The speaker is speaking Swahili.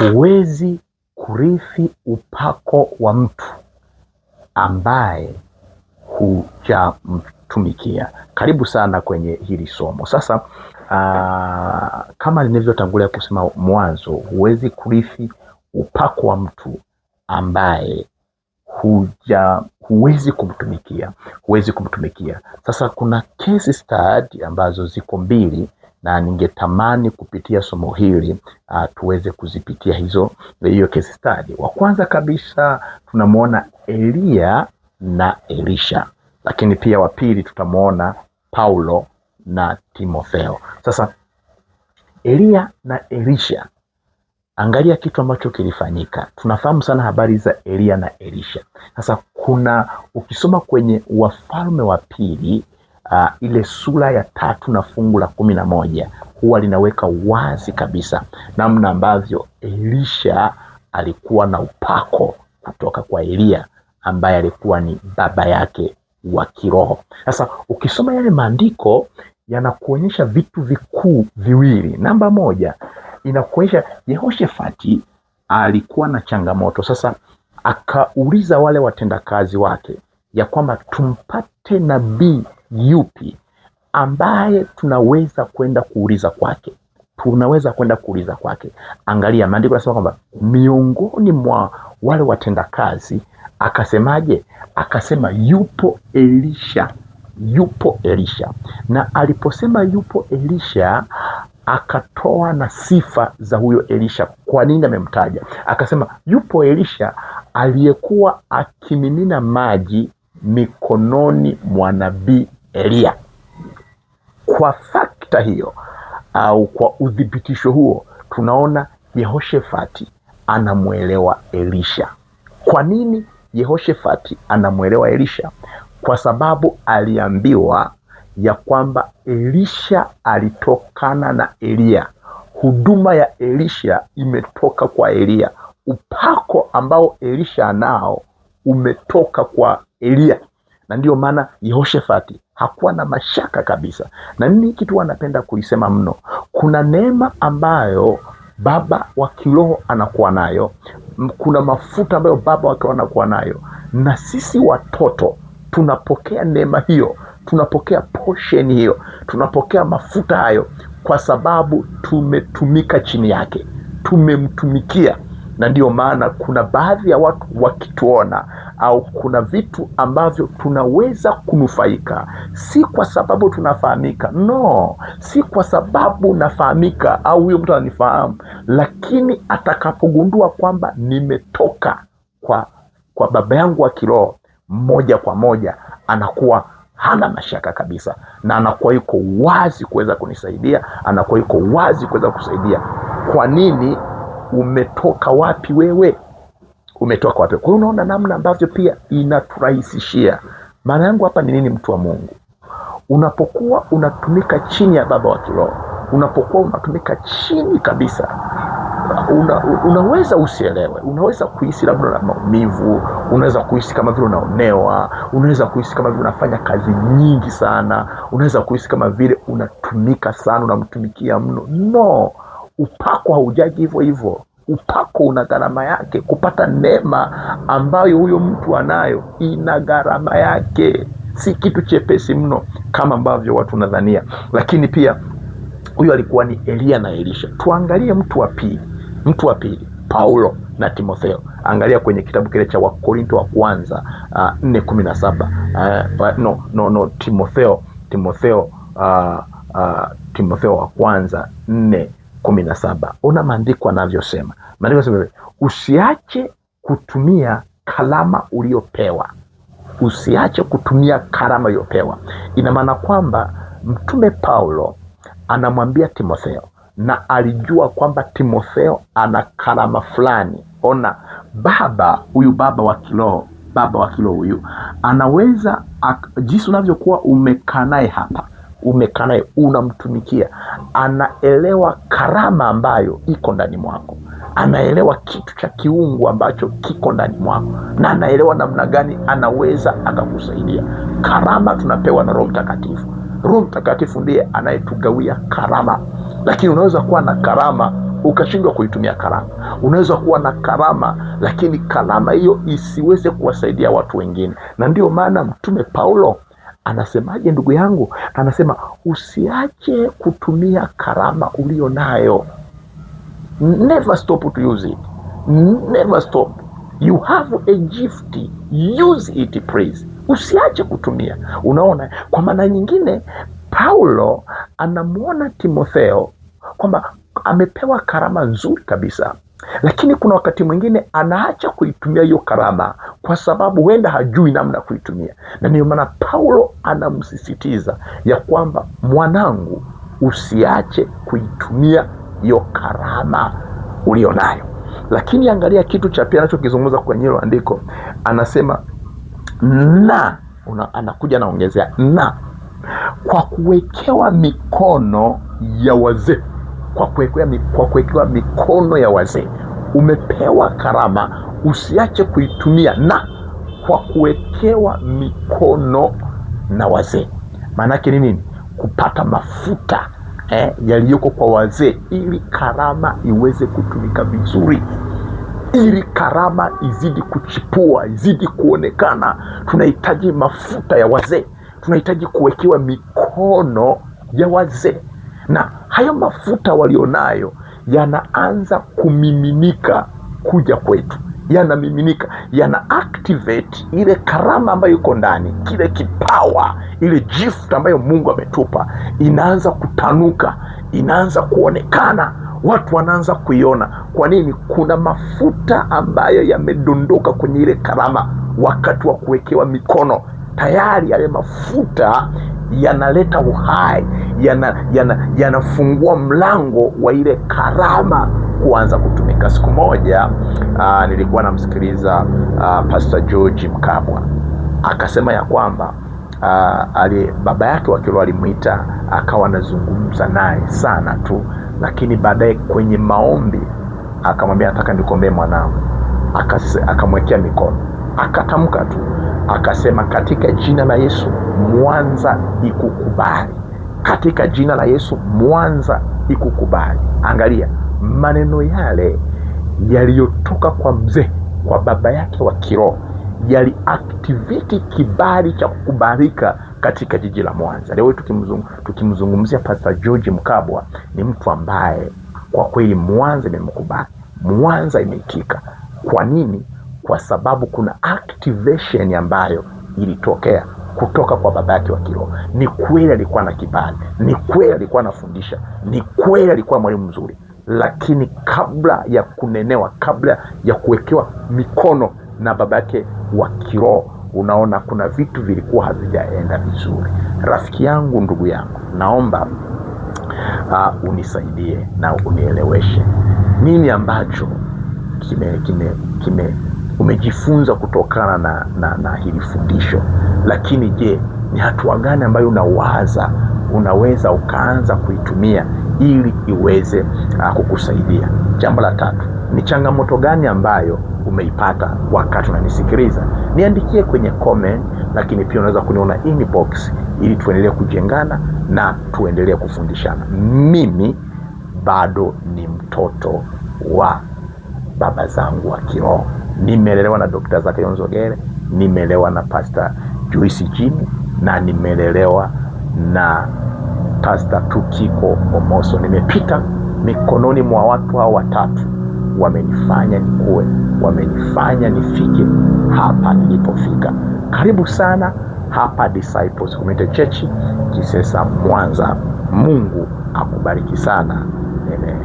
huwezi kurithi upako wa mtu ambaye hujamtumikia. Karibu sana kwenye hili somo. Sasa kama nilivyotangulia kusema mwanzo, huwezi kurithi upako wa mtu ambaye huwezi kumtumikia. Sasa kuna case study ambazo ziko mbili, na ningetamani kupitia somo hili tuweze kuzipitia hiyo case study. Wa kwanza kabisa tunamuona Elia na Elisha, lakini pia wa pili tutamuona Paulo na Timotheo. Sasa Elia na Elisha, angalia kitu ambacho kilifanyika. Tunafahamu sana habari za Elia na Elisha. Sasa ukisoma kwenye Wafalme wa Pili ile sura ya 3 na fungu la 11 huwa linaweka wazi kabisa namna ambavyo Elisha alikuwa na upako kutoka kwa Elia ambaye alikuwa ni baba yake wa kiroho. Sasa ukisoma yale maandiko yanakuonyesha vitu vikuu viwili. Namba moja, inakuonyesha Yehoshafati alikuwa na changamoto. Sasa akauliza wale watendakazi wake ya kwamba tumpate nabii yupi ambaye tunaweza kwenda kuuliza kwake. Angalia maandiko yanasema kwamba miongoni mwa wale watendakazi akasemaje? Akasema yupo Elisha. Na aliposema yupo Elisha, akatoa na sifa za huyo Elisha. Kwa nini amemtaja? Akasema yupo Elisha aliyekuwa akimimina maji mikononi mwa nabii Elia. Kwa fakta hiyo au kwa udhibitisho huo, tunaona Yehoshafati anamuelewa Elisha. Kwa nini Yehoshafati anamuelewa Elisha? Kwa sababu aliambiwa ya kwamba Elisha alitokana na Elia. Huduma ya Elisha imetoka kwa Elia. Upako ambao Elisha anao umetoka kwa Elia. Na ndio maana Yehoshafati hakuwa na mashaka kabisa. Na mimi kitu anapenda kulisema mno, kuna neema ambayo baba wa kiroho anakuwa nayo, kuna mafuta ambayo baba wa kiroho anakuwa nayo, na sisi watoto tunapokea neema hiyo, tunapokea portion hiyo, tunapokea mafuta hayo kwa sababu tumetumika chini yake, tumemtumikia. Na ndio maana kuna baadhi ya watu wakituona au kuna vitu ambavyo tunaweza kunufaika, si kwa sababu tunafahamika, si kwa sababu nafahamika au huyo mtu ananifahamu, lakini atakapogundua kwamba nimetoka kwa baba yangu wa kiroho, moja kwa moja anakuwa hana mashaka kabisa, na anakuwa yuko wazi kuweza kunisaidia, anakuwa yuko wazi kuweza kusaidia. Kwa nini? Umetoka wapi wewe? Umetoka wapi? Kwa hiyo unaona namna ambavyo pia inaturahisishia. Maana yangu hapa ni nini, mtu wa Mungu? Unapokuwa unatumika chini ya baba wa kiroho, unapokuwa unatumika chini kabisa, unaweza usielewe, unaweza kuhisi labda na maumivu, unaweza kuhisi kama vile unaonewa, unaweza kuhisi kama vile unafanya kazi nyingi sana, unaweza kuhisi kama vile unatumika sana, unamtumikia mno. Upako haujaji hivyo. Upako una gharama yake. Kupata neema ambayo huyo mtu anayo ina gharama yake, si kitu chepesi mno kama ambavyo watu nadhania. Lakini pia huyo alikuwa ni Elia na Elisha. Tuangalie mtu wa pili, Paulo na Timotheo. Angalia kwenye kitabu kile cha Wakorinto wa kwanza 4:17. Timotheo wa kwanza 4:17. Ona maandiko anavyosema. Maandiko yanasema usiache kutumia karama uliyopewa. Ina maana kwamba Mtume Paulo anamwambia Timotheo, na alijua kwamba Timotheo ana karama fulani. Ona, baba wa kiroho huyu anaweza jinsi unavyokuwa umekaa naye hapa, unamtumikia, anaelewa karama ambayo iko ndani mwako, anaelewa kitu cha kiungu ambacho kiko ndani mwako, na anaelewa namna gani anaweza akakusaidia. Karama tunapewa na Roho Mtakatifu. Roho Mtakatifu ndiye anayetugawia karama. Lakini unaweza kuwa na karama ukashindwa kuitumia karama. Unaweza kuwa na karama, lakini karama hiyo isiweze kuwasaidia watu wengine. Na ndio maana Mtume Paulo anasemaje ndugu yangu? Anasema usiache kutumia karama ulio nayo. Never stop to use it. Never stop. You have a gift, use it, praise. Usiache kutumia. Unaona, kwa maana nyingine Paulo anamuona Timotheo kwamba amepewa karama nzuri kabisa, lakini kuna wakati mwingine anaacha kuitumia hiyo karama kwa sababu huenda hajui namna kuitumia. Na ndio maana Paulo anamsisitiza ya kwamba mwanangu, usiache kuitumia hiyo karama ulionayo. Lakini angalia kitu cha pili anachokizungumza kwenye hilo andiko, anasema anakuja anaongezea kwa kuwekewa mikono ya wazee. Kwa kuwekewa mikono ya wazee. Umepewa karama, usiache kuitumia kwa kuwekewa mikono na wazee. Maana yake ni nini? Kupata mafuta yaliyoko kwa wazee, ili karama iweze kutumika vizuri, ili karama izidi kuchipua, izidi kuonekana. Tunahitaji mafuta ya wazee, tunahitaji kuwekewa mikono ya wazee, na hayo mafuta walionayo yanaanza kumiminika kuja kwetu, yanamiminika, yana activate ile karama ambayo iko ndani, kile kipawa, ile gift ambayo Mungu ametupa, inaanza kutanuka, inaanza kuonekana, watu wanaanza kuiona. Kwa nini? Kuna mafuta ambayo yamedondoka kwenye ile karama wakati wa kuwekewa mikono. Tayari yale mafuta yanaleta uhai, yanafungua mlango wa ile karama kuanza kutumika. Siku moja nilikuwa namsikiliza Pastor George Mkabwa, akasema ya kwamba baba yake wa kiroho alimuita, akawa anazungumza naye sana tu, lakini baadaye kwenye maombi akamwambia, nataka nikuombee mwanangu. Akamwekea mikono, akatamka tu, akasema, katika jina la Yesu Mwanza ikukubali, katika jina la Yesu Mwanza ikukubali. Angalia maneno yale yaliyotoka kwa mzee, kwa baba yake wa kiroho, yaliactivate kibali cha kukubalika katika jiji la Mwanza. Leo tukimzungumzia Pastor George Mkabwa, ni mtu ambaye kwa kweli Mwanza imemkubali, Mwanza imeitika. Kwa nini? Kwa sababu kuna activation ambayo ilitokea kutoka kwa baba yake wa kiroho. Ni kweli alikuwa na kibali, ni kweli alikuwa anafundisha, ni kweli alikuwa mwalimu mzuri, lakini kabla ya kunenewa, kabla ya kuwekewa mikono na baba yake wa kiroho, unaona kuna vitu vilikuwa havijaenda vizuri. Rafiki yangu, ndugu yangu, naomba unisaidie na unieleweshe nini ambacho umejifunza kutokana na hili fundisho. Lakini je, ni hatua gani ambayo unaweza ukaanza kuitumia ili iweze kukusaidia? Jambo la tatu, ni changamoto gani ambayo umeipata wakati unanisikiliza? Niandikie kwenye comment, lakini pia unaweza kuniona inbox ili tuendelee kujengana na tuendelee kufundishana. Mimi bado ni mtoto wa baba zangu wa kiroho. Nimelelewa na Dr. Zakayo Nzogere, nimelelewa na Pastor Joyce Jimmy, na nimelelewa na Pastor Tukiko Omoso. Nimepita mikononi mwa watu hao watatu, wamenifanya nikue, wamenifanya nifike hapa nilipofika. Karibu sana hapa Disciples Community Church Kisesa, Mwanza. Mungu akubariki sana. Amen.